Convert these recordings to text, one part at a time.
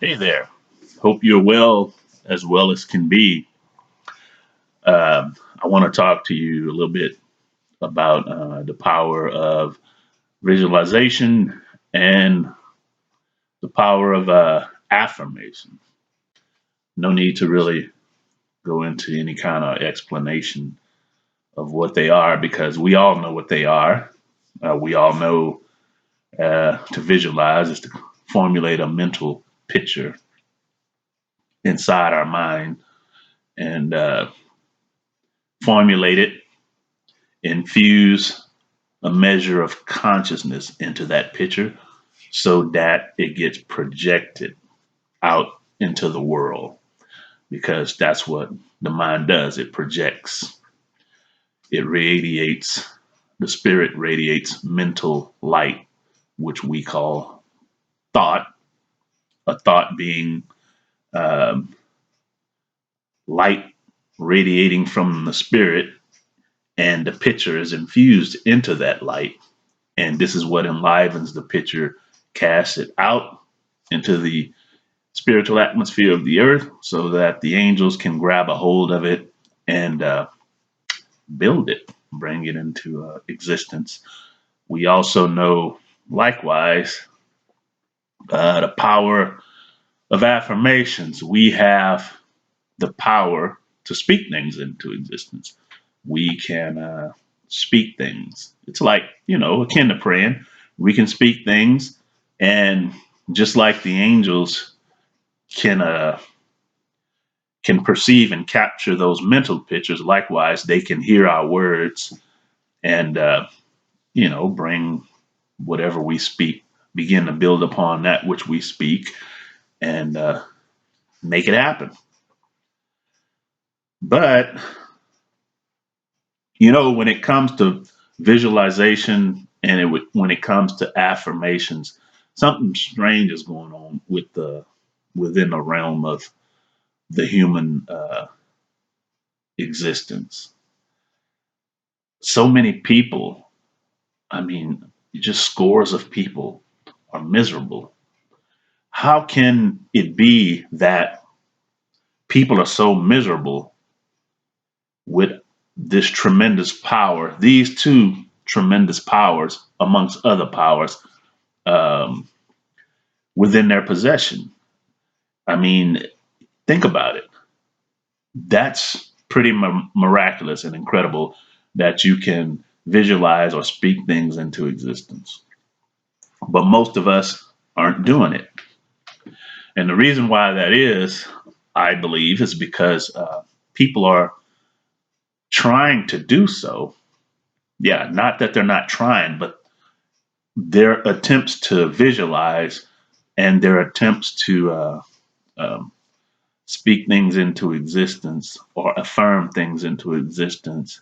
Hey there. Hope you're well as can be. I want to talk to you a little bit about the power of visualization and the power of affirmation. No need to really go into any kind of explanation of what they are because we all know what they are. We all know to visualize is to formulate a mental picture inside our mind and formulate it, infuse a measure of consciousness into that picture so that it gets projected out into the world because that's what the mind does. It projects, it radiates, the spirit radiates mental light, which we call thought, a thought being um, light radiating from the spirit, and the picture is infused into that light. And this is what enlivens the picture, casts it out into the spiritual atmosphere of the earth so that the angels can grab a hold of it and build it, bring it into existence. We also know, likewise, the power of affirmations. We have the power to speak things into existence. We can speak things. It's like, akin to praying. We can speak things, and just like the angels can can perceive and capture those mental pictures. Likewise, they can hear our words and bring whatever we speak, begin to build upon that which we speak, and make it happen. But when it comes to visualization and when it comes to affirmations, something strange is going on within the realm of the human existence. So many people, I mean, just scores of people are miserable. How can it be that people are so miserable with this tremendous power, these two tremendous powers, amongst other powers, um, within their possession? I mean, think about it. That's pretty miraculous and incredible that you can visualize or speak things into existence. But most of us aren't doing it. And the reason why that is, I believe, is because people are trying to do so. Yeah, not that they're not trying, but their attempts to visualize and their attempts to um, speak things into existence or affirm things into existence,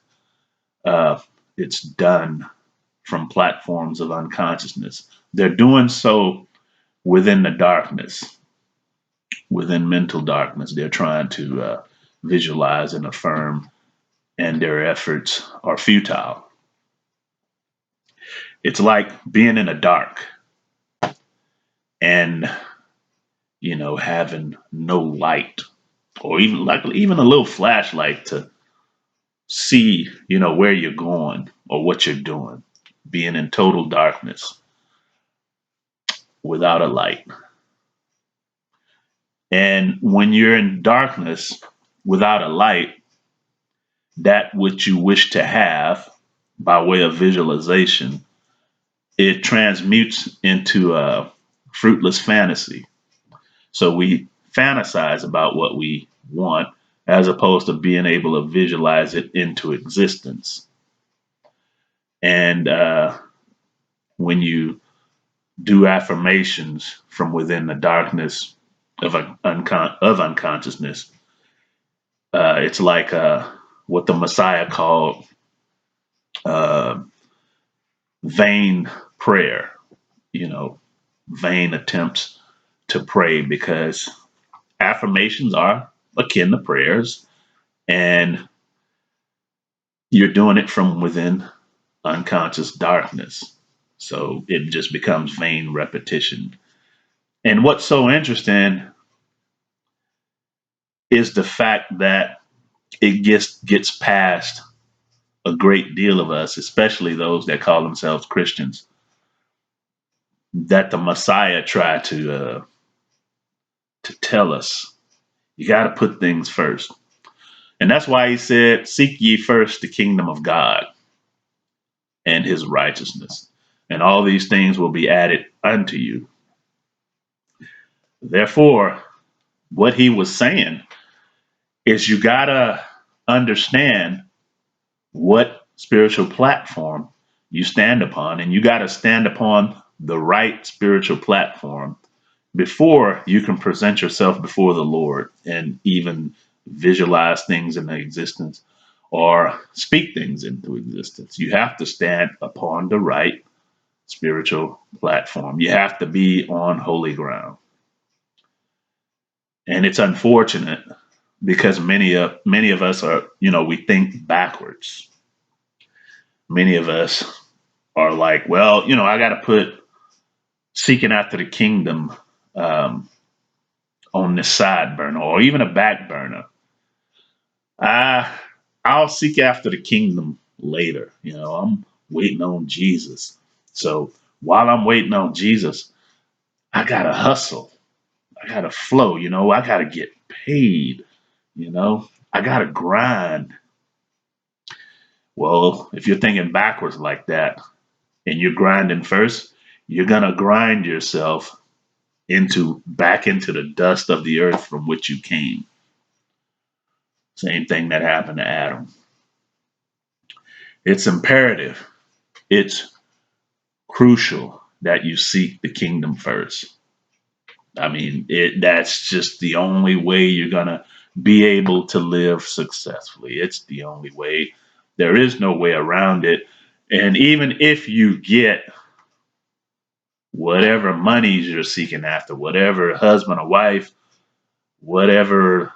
uh, it's done from platforms of unconsciousness. They're doing so within the darkness, within mental darkness. They're trying to visualize and affirm, and their efforts are futile. It's like being in the dark and having no light or even a little flashlight to see where you're going or what you're doing, being in total darkness without a light. And when you're in darkness without a light, that which you wish to have by way of visualization, it transmutes into a fruitless fantasy. So we fantasize about what we want as opposed to being able to visualize it into existence. And when you do affirmations from within the darkness of unconsciousness, it's like what the Messiah called uh, vain prayer, vain attempts to pray because affirmations are akin to prayers and you're doing it from within unconscious darkness. So it just becomes vain repetition. And what's so interesting is the fact that it gets past a great deal of us, especially those that call themselves Christians, that the Messiah tried to tell us. You got to put things first. And that's why he said, seek ye first the kingdom of God and his righteousness, and all these things will be added unto you. Therefore, what he was saying is you got to understand what spiritual platform you stand upon, and you got to stand upon the right spiritual platform before you can present yourself before the Lord and even visualize things into existence or speak things into existence. You have to stand upon the right spiritual platform. You have to be on holy ground. And it's unfortunate because many of us are, we think backwards. Many of us are like, well, I got to put seeking after the kingdom um, on the side burner or even a back burner. I I'll seek after the kingdom later. I'm waiting on Jesus. So while I'm waiting on Jesus, I gotta hustle. I gotta flow. I gotta get paid. I gotta grind. Well, if you're thinking backwards like that and you're grinding first, you're gonna grind yourself into back into the dust of the earth from which you came. Same thing that happened to Adam. It's imperative. It's crucial that you seek the kingdom first. I mean, that's just the only way you're going to be able to live successfully. It's the only way. There is no way around it. And even if you get whatever monies you're seeking after, whatever husband or wife, whatever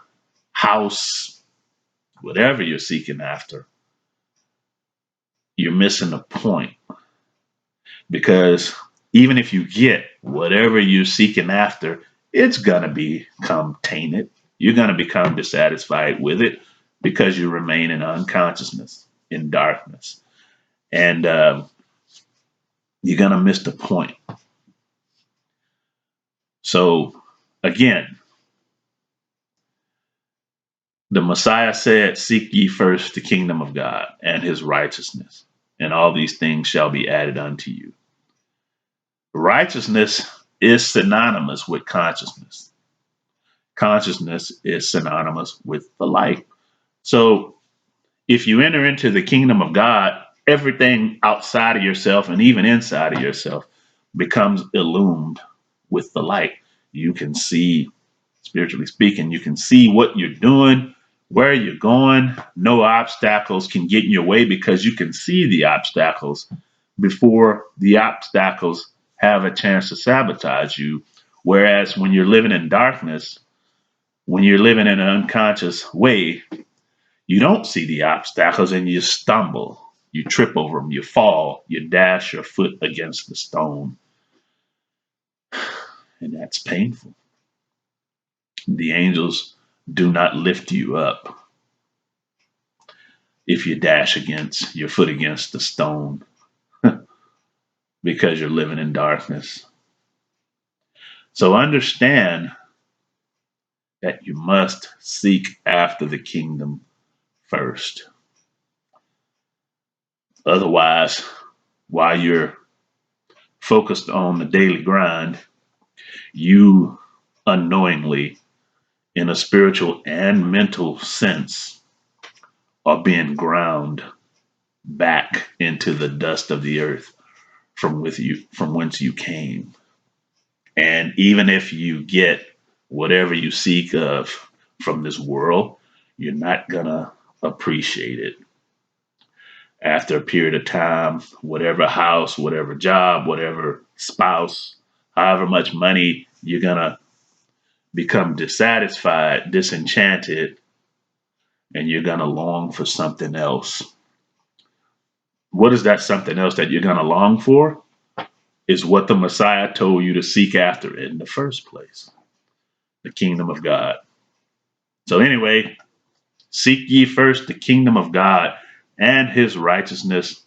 house, whatever you're seeking after, you're missing the point. Because even if you get whatever you're seeking after, it's going to become tainted. You're going to become dissatisfied with it because you remain in unconsciousness, in darkness. And you're going to miss the point. So, again, the Messiah said, seek ye first the kingdom of God and his righteousness, and all these things shall be added unto you. Righteousness is synonymous with consciousness. Consciousness is synonymous with the light. So if you enter into the kingdom of God, everything outside of yourself and even inside of yourself becomes illumined with the light. You can see, spiritually speaking, you can see what you're doing, where you're going. No obstacles can get in your way because you can see the obstacles before the obstacles have a chance to sabotage you. Whereas when you're living in darkness, when you're living in an unconscious way, you don't see the obstacles and you stumble. You trip over them, you fall, you dash your foot against the stone, and that's painful. The angels do not lift you up if you dash against your foot against the stone because you're living in darkness. So understand that you must seek after the kingdom first. Otherwise, while you're focused on the daily grind, you unknowingly, in a spiritual and mental sense, are being ground back into the dust of the earth from whence you came. And even if you get whatever you seek of from this world, you're not gonna appreciate it. After a period of time, whatever house, whatever job, whatever spouse, however much money, you're gonna become dissatisfied, disenchanted, and you're going to long for something else. What is that something else that you're going to long for? Is what the Messiah told you to seek after in the first place, the kingdom of God. So, anyway, seek ye first the kingdom of God and his righteousness,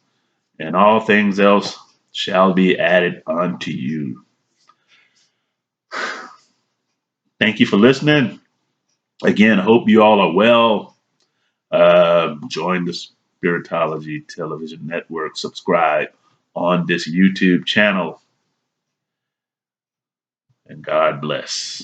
and all things else shall be added unto you. Thank you for listening. Again, hope you all are well. Join the Spiritology Television Network. Subscribe on this YouTube channel. And God bless.